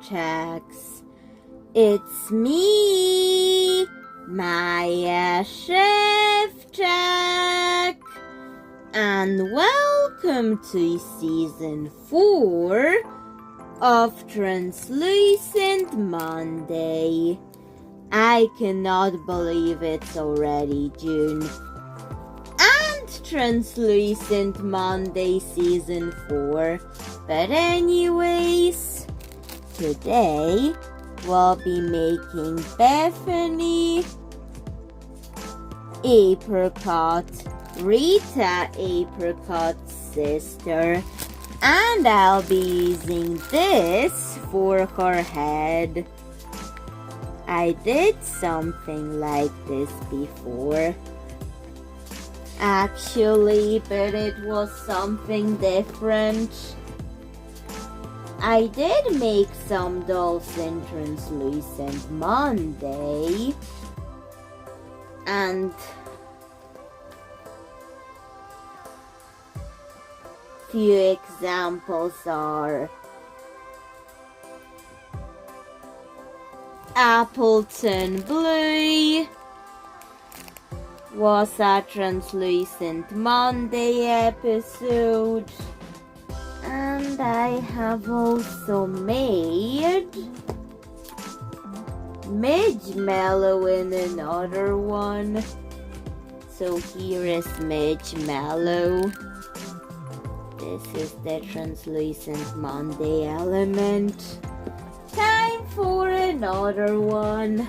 Szewczaks. It's me, Maja Szewczak, and welcome to Season 4 of Translucent Monday. I cannot believe it's already June. And Translucent Monday Season 4. But anyways, today we'll be making Bethany, Apricot, Rita Apricot's sister, and I'll be using this for her head. I did something like this before, actually, but it was something different. I did make some dolls in Translucent Monday, and few examples are Appleton Blue was a Translucent Monday episode, and I have also made Midge Mellow in another one. So here is Midge Mellow. This is the Translucent Monday element. Time for another one.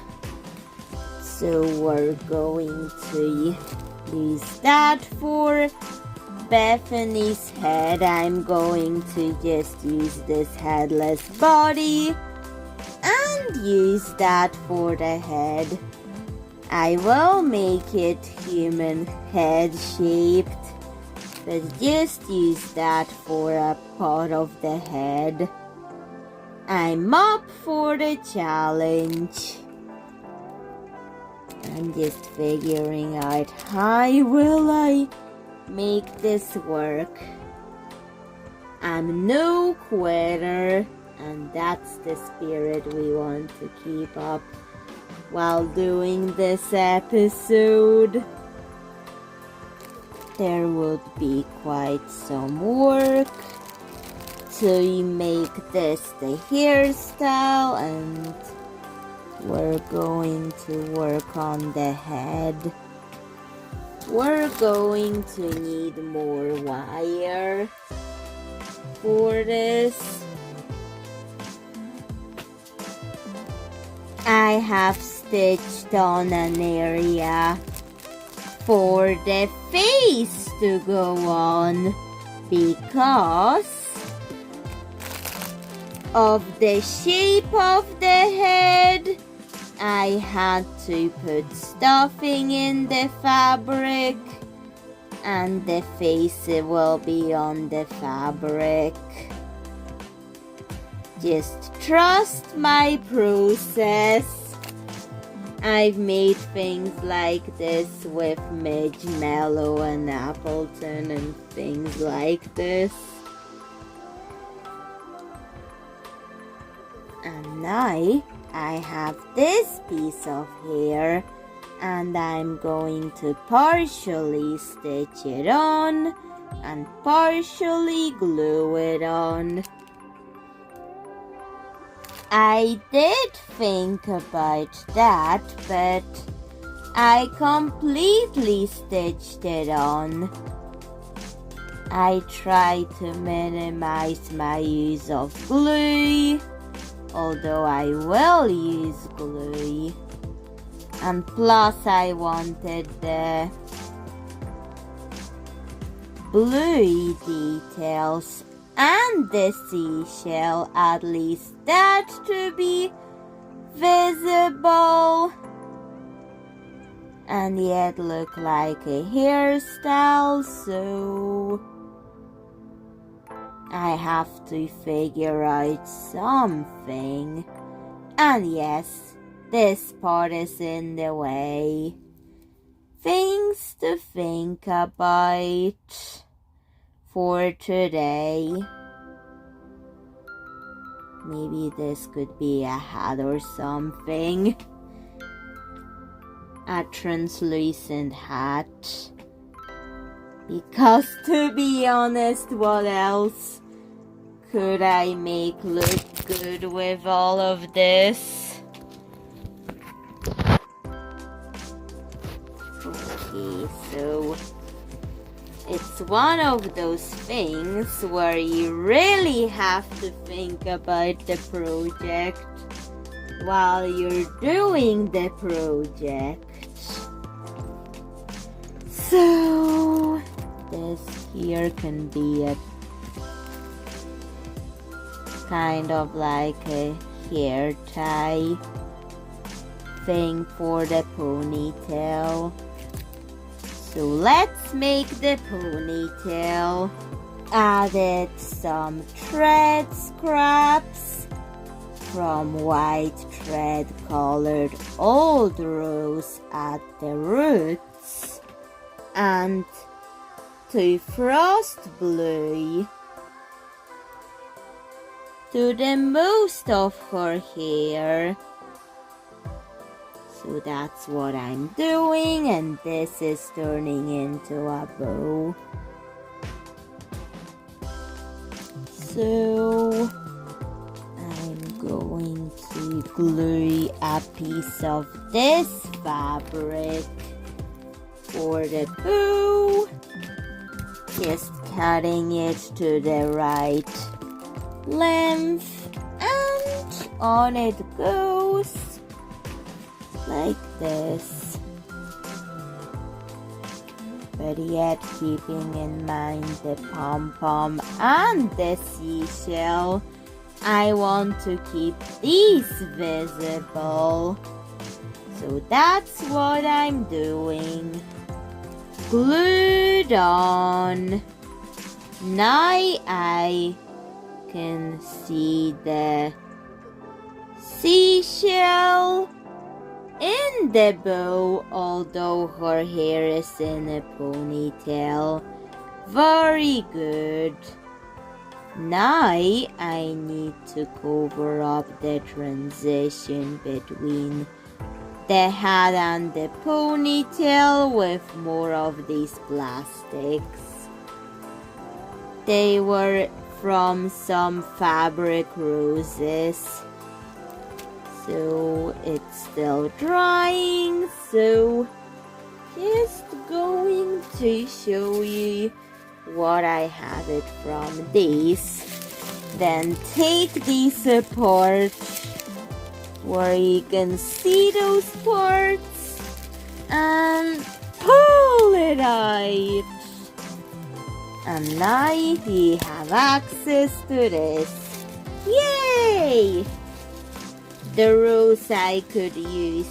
So we're going to use that for Bethany's head. I'm going to just use this headless body and use that for the head. I will make it human head shaped, but just use that for a part of the head. I'm up for the challenge. I'm just figuring out how will I make this work. I'm no quitter, and that's the spirit we want to keep up while doing this episode. There would be quite some work to make this the hairstyle, and we're going to work on the head. We're going to need more wire for this. I have stitched on an area for the face to go on because of the shape of the head. I had to put stuffing in the fabric, and the face will be on the fabric. Just trust my process. I've made things like this with Midge Mellow and Appleton and things like this. And now I have this piece of hair, and I'm going to partially stitch it on and partially glue it on. I did think about that, but I completely stitched it on. I try to minimize my use of glue, although I will use glue. And plus I wanted the blue details and the seashell, at least that to be visible and yet look like a hairstyle, so I have to figure out something. And yes, this part is in the way. Things to think about for today. Maybe this could be a hat or something. A translucent hat. Because to be honest, what else could I make look good with all of this? Okay, so it's one of those things where you really have to think about the project while you're doing the project. So this here can be a kind of like a hair tie thing for the ponytail. So let's make the ponytail. Added some thread scraps from white thread colored old rose at the roots and to frost blue to the most of her hair. So that's what I'm doing, and this is turning into a bow. So I'm going to glue a piece of this fabric for the bow, just cutting it to the right length, and on it goes like this, but yet keeping in mind the pom-pom and the seashell. I want to keep these visible, so that's what I'm doing. Glued on. Now I can see the seashell in the bow, although her hair is in a ponytail. Very good. Now I need to cover up the transition between the hat and the ponytail with more of these plastics. They were from some fabric roses. So it's still drying, so just going to show you what I have it from these. Then take these apart where you can see those parts and pull it out. And now you have access to this. Yay! The rose I could use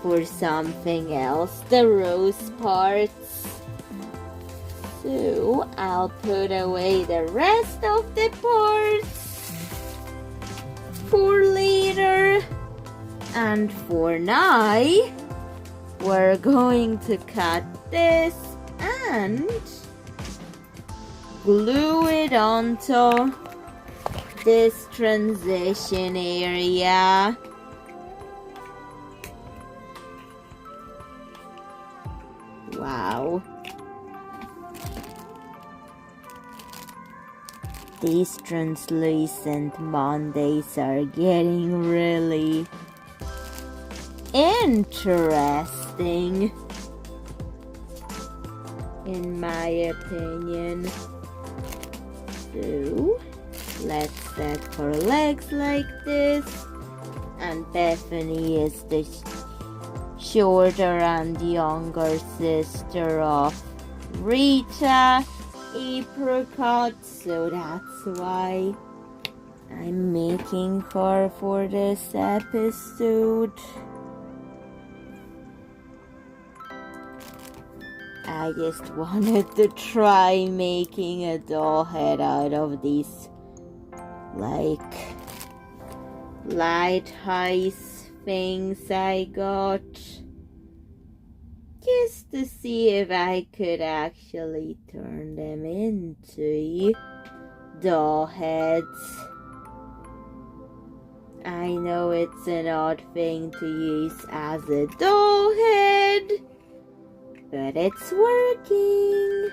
for something else, the rose parts. So I'll put away the rest of the parts for later. And for now, we're going to cut this and glue it onto this transition area. Wow. These translucent Mondays are getting really interesting, in my opinion. So let's set her legs like this, and Bethany is the shorter and younger sister of Rita, Apricot, so that's why I'm making her for this episode. I just wanted to try making a doll head out of these like lighthouse things I got, just to see if I could actually turn them into doll heads. I know it's an odd thing to use as a doll head, but it's working.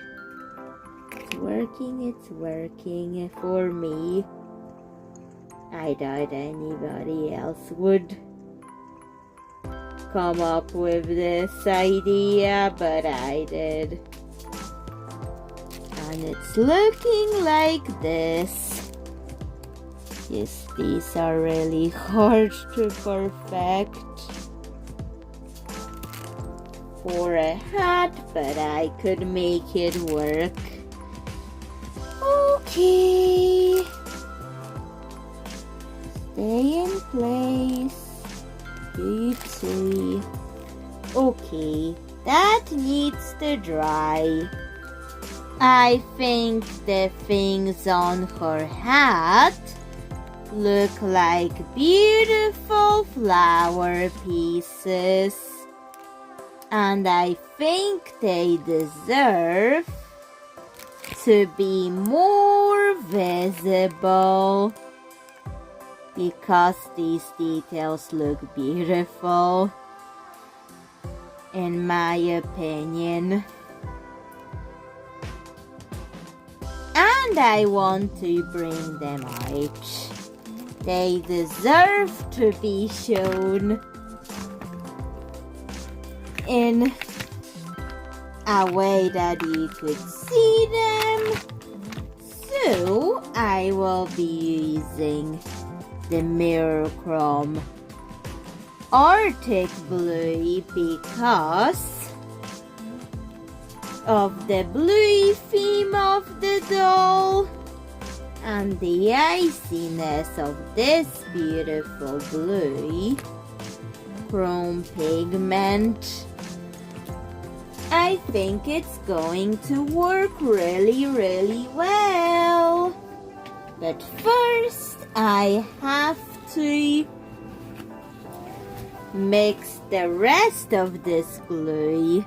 It's working for me. I doubt anybody else would come up with this idea, but I did. And it's looking like this. Yes, these are really hard to perfect for a hat, but I could make it work. Okay. Stay in place. You see. Okay, that needs to dry. I think the things on her hat look like beautiful flower pieces, and I think they deserve to be more visible because these details look beautiful, in my opinion. And I want to bring them out. They deserve to be shown in a way that you could see them. So I will be using the Mirror Chrome Arctic Blue because of the blue theme of the doll and the iciness of this beautiful blue chrome pigment. I think it's going to work really well. But first I have to mix the rest of this glue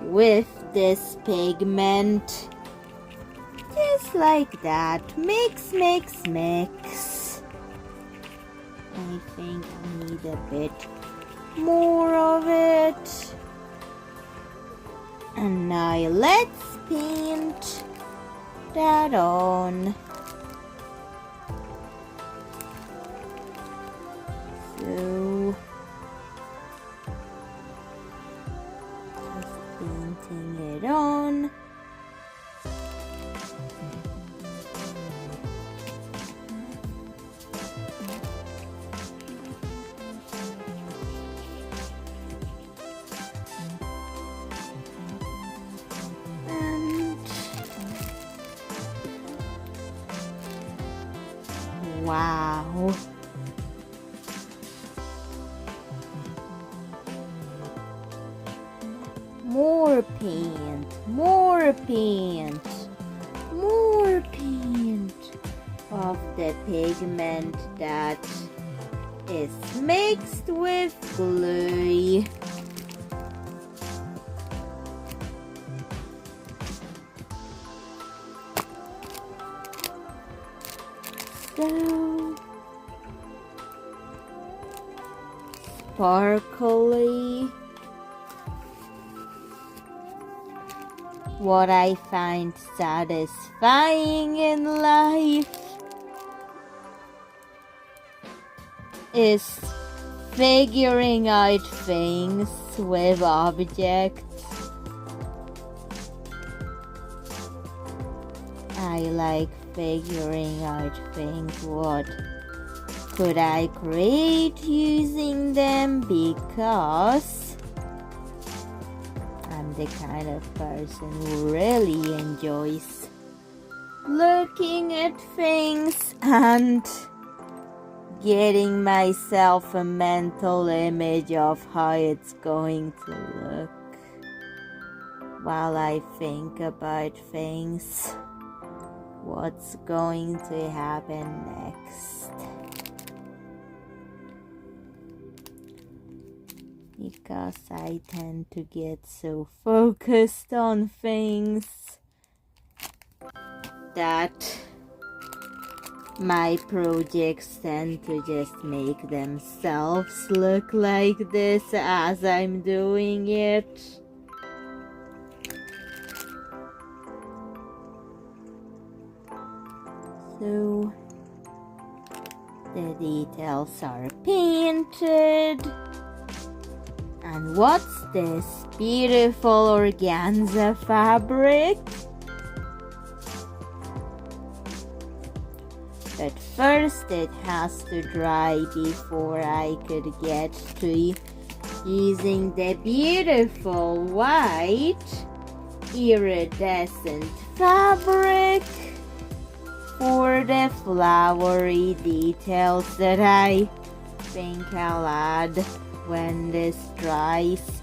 with this pigment, just like that. Mix. I think I need a bit more of it. And now let's paint that on. So painting it on. And wow. More paint of the pigment that is mixed with glue. So sparkly. What I find satisfying in life is figuring out things with objects. I like figuring out things. What could I create using them? Because I'm the kind of person who really enjoys looking at things and getting myself a mental image of how it's going to look while I think about things. What's going to happen next? Because I tend to get so focused on things that My projects tend to just make themselves look like this as I'm doing it. So the details are painted. And what's this beautiful organza fabric? But first it has to dry before I could get to using the beautiful white iridescent fabric for the flowery details that I think I'll add when this dries,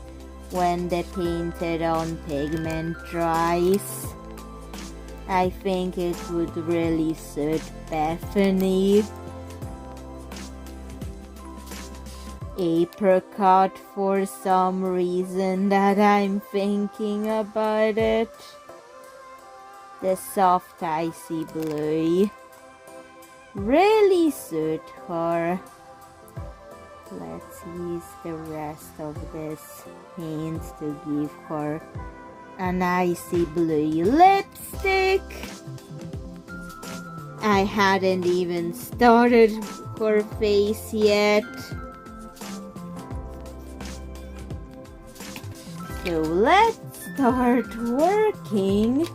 when the painted on pigment dries. I think it would really suit Bethany. Apricot for some reason that I'm thinking about it. The soft icy blue really suit her. Let's use the rest of this paint to give her an icy blue lipstick. I hadn't even started her face yet. So let's start working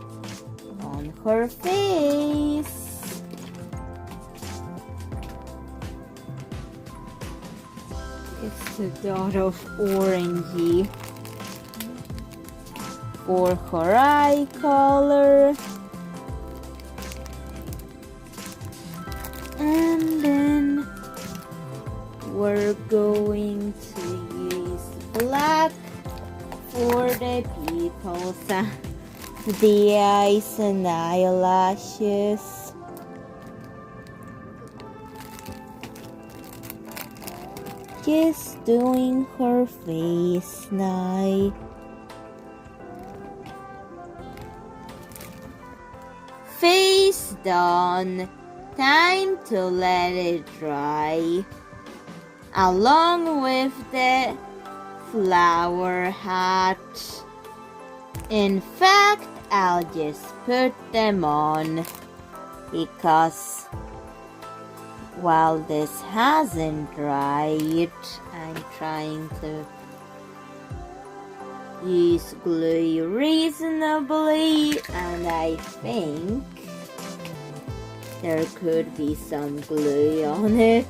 on her face. Just a dot of orangey for her eye color. And then we're going to use black for the pupils, the eyes and eyelashes. Just doing her face now. Face done. Time to let it dry. Along with the flower hat. In fact, I'll just put them on because while this hasn't dried, I'm trying to use glue reasonably, and I think there could be some glue on it,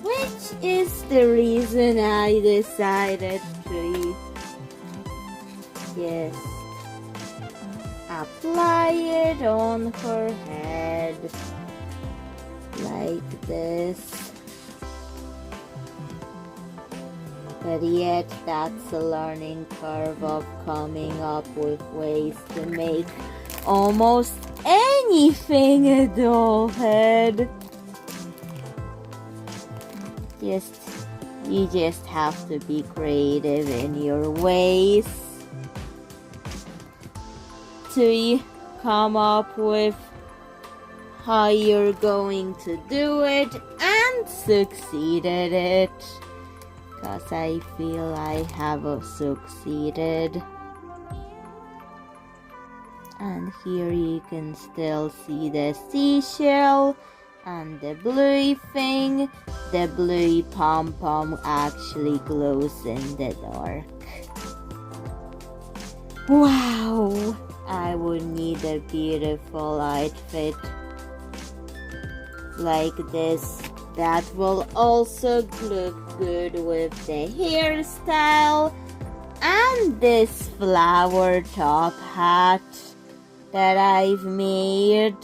which is the reason I decided to just apply it on her head like this. But yet that's a learning curve of coming up with ways to make almost anything a doll head. You just have to be creative in your ways to come up with how you're going to do it and succeed at it. Because I feel I have succeeded. And here you can still see the seashell and the blue thing. The blue pom-pom actually glows in the dark. Wow! I would need a beautiful outfit like this that will also look good with the hairstyle and this flower top hat that I've made.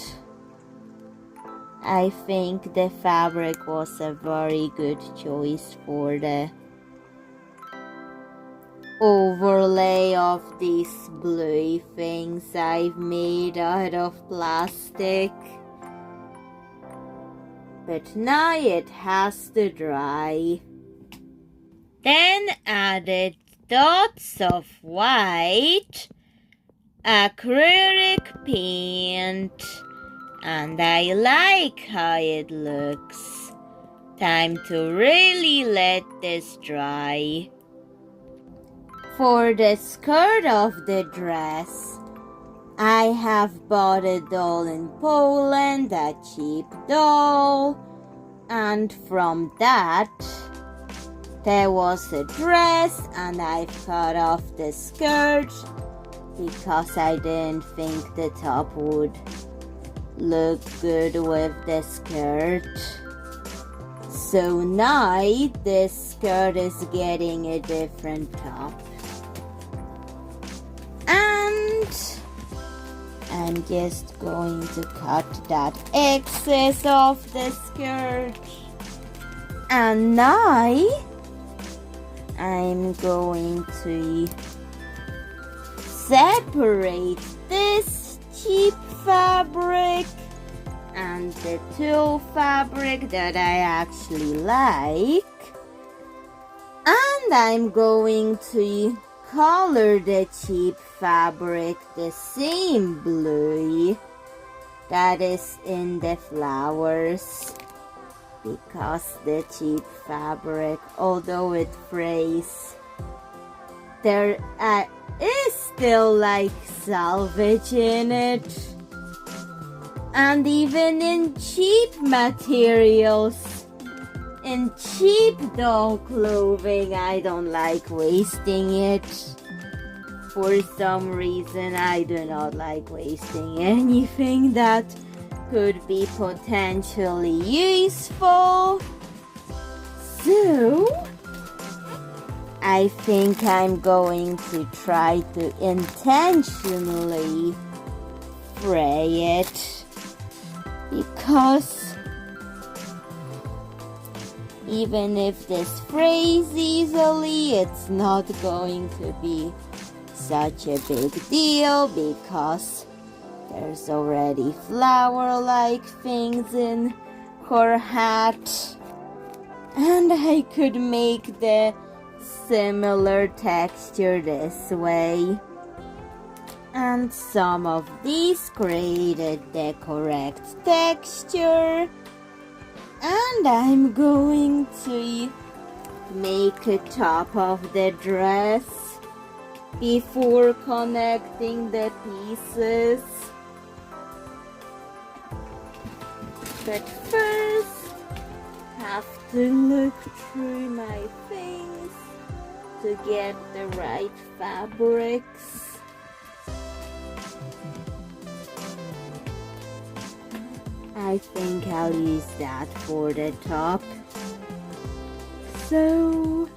I think the fabric was a very good choice for the overlay of these blue things I've made out of plastic. But now it has to dry. Then added dots of white acrylic paint and I like how it looks. Time to really let this dry. For the skirt of the dress, I have bought a doll in Poland, a cheap doll, and from that there was a dress, and I've cut off the skirt because I didn't think the top would look good with the skirt. So now this skirt is getting a different top. And I'm just going to cut that excess of the skirt. And now I'm going to separate this cheap fabric and the tulle fabric that I actually like. And I'm going to color the cheap fabric the same blue that is in the flowers, because the cheap fabric, although it frays, there is still like salvage in it. And even in cheap materials, in cheap doll clothing, I don't like wasting it. For some reason, I do not like wasting anything that could be potentially useful. So I think I'm going to try to intentionally fray it, because even if this frays easily, it's not going to be such a big deal, because there's already flower-like things in her hat. And I could make the similar texture this way. And some of these created the correct texture. And I'm going to make a top of the dress before connecting the pieces. But first, have to look through my things to get the right fabrics. I think I'll use that for the top. So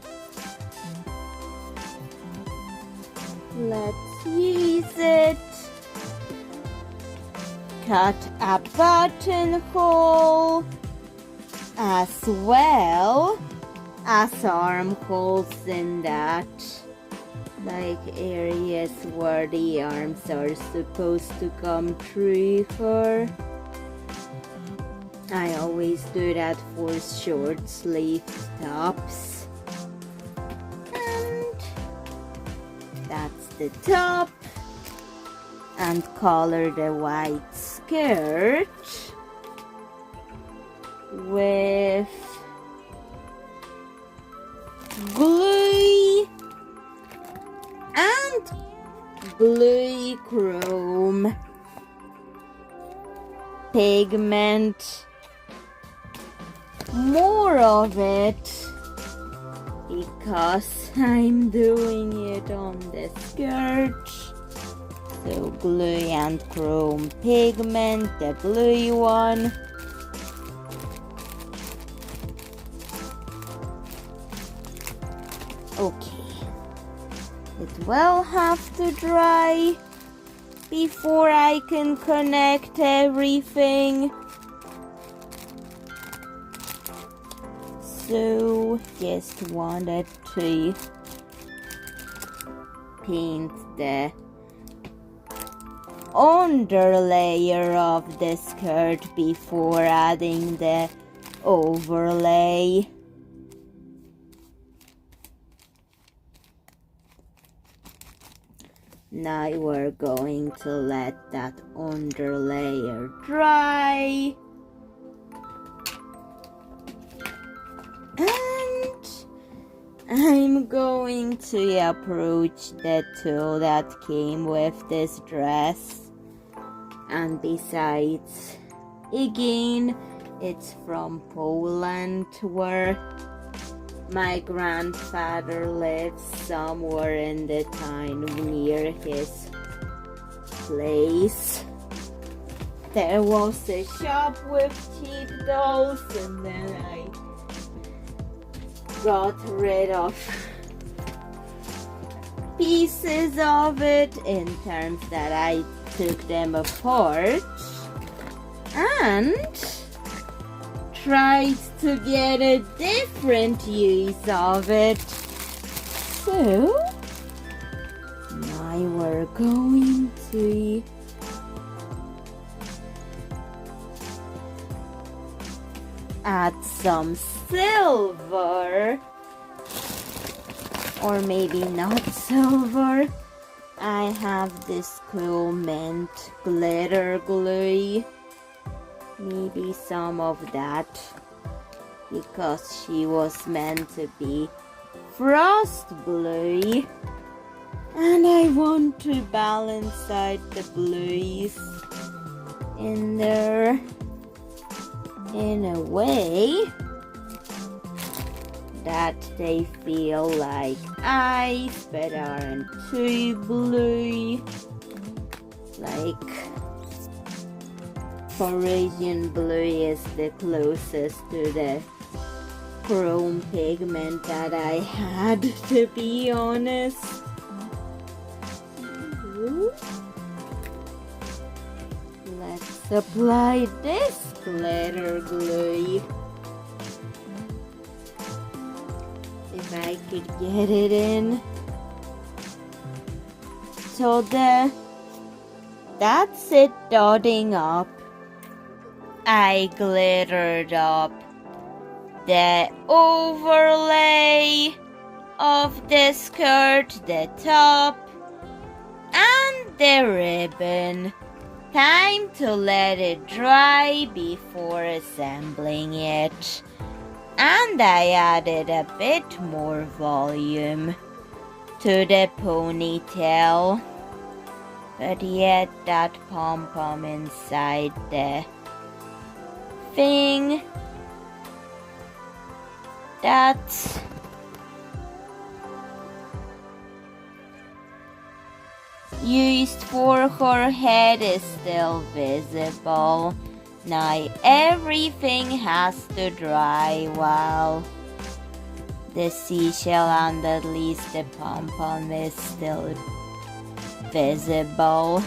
let's use it. Cut a buttonhole as well as armholes in that, like areas where the arms are supposed to come through her. I always do that for short sleeve tops. And that's the top. And color the white skirt with glue and blue chrome pigment. More of it, because I'm doing it on the skirt. So glue and chrome pigment, the blue one. Okay, it will have to dry before I can connect everything. So just wanted to paint the under layer of the skirt before adding the overlay. Now we're going to let that under layer dry. And I'm going to approach the tool that came with this dress. And besides, again, it's from Poland, where my grandfather lives, somewhere in the town near his place. There was a shop with cheap dolls, and then I got rid of pieces of it in terms that I took them apart and tried to get a different use of it. So now we're going to add some silver, or maybe not silver. I have this cool mint glitter glue. Maybe some of that, because she was meant to be frost blue, and I want to balance out the blues in there in a way that they feel like ice but aren't too blue, like Parisian blue is the closest to the chrome pigment that I had, to be honest. Let's apply this glitter glue. If I could get it in. So that's it dotting up. I glittered up the overlay of the skirt, the top, and the ribbon. Time to let it dry before assembling it. And I added a bit more volume to the ponytail. But yet that pom-pom inside the thing that used for her head is still visible. Now everything has to dry while the seashell and at least the pom-pom is still visible.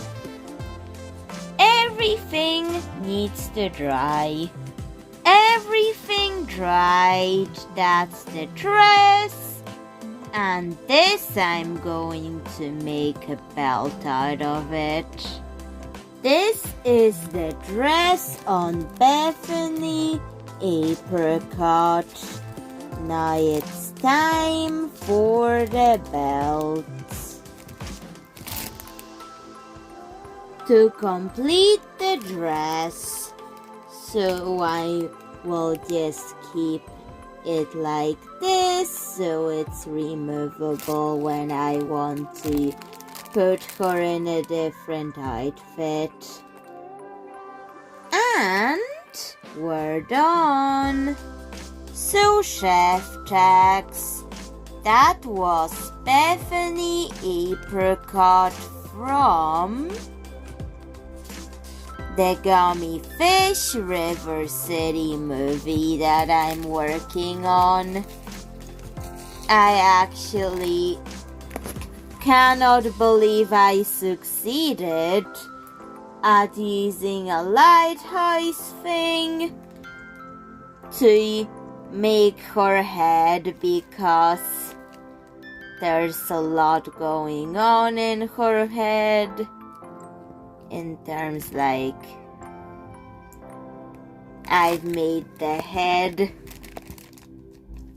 Everything needs to dry. Everything dried. That's the dress. And this I'm going to make a belt out of it. This is the dress on Bethany Apricot. Now it's time for the belt. To complete the dress, so I will just keep it like this so it's removable when I want to put her in a different outfit. And we're done. So Szewczak's, that was Bethany Apricot from the Gummy Fish River City movie that I'm working on. I actually cannot believe I succeeded at using a lighthouse thing to make her head, because there's a lot going on in her head. In terms like I've made the head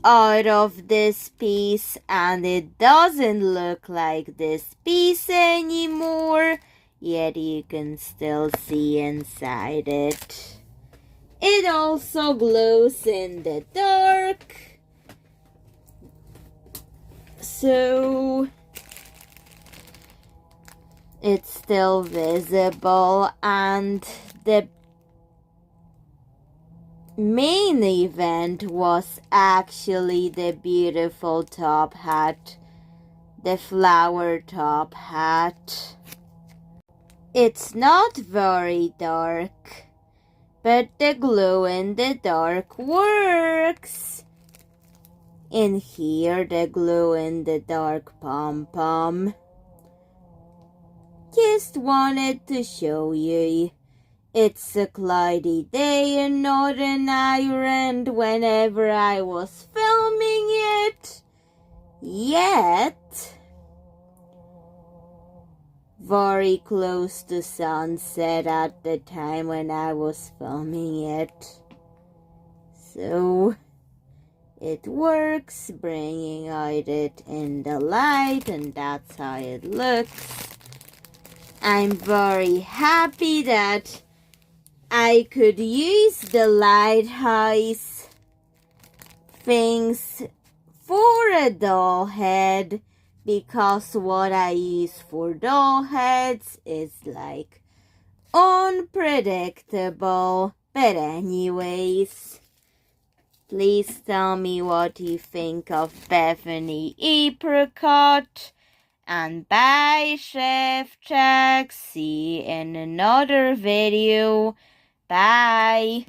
out of this piece, and it doesn't look like this piece anymore, yet you can still see inside it. It also glows in the dark, so it's still visible, and the main event was actually the beautiful top hat, the flower top hat. It's not very dark, but the glow in the dark works. In here, the glow in the dark pom-pom. Just wanted to show you. It's a cloudy day in Northern Ireland whenever I was filming it. Yet, very close to sunset at the time when I was filming it. So, it works, bringing out it in the light, and that's how it looks. I'm very happy that I could use the lighthouse things for a doll head, because what I use for doll heads is like unpredictable. But anyways, please tell me what you think of Bethany Apricot. And bye, Szewczak. See you in another video. Bye.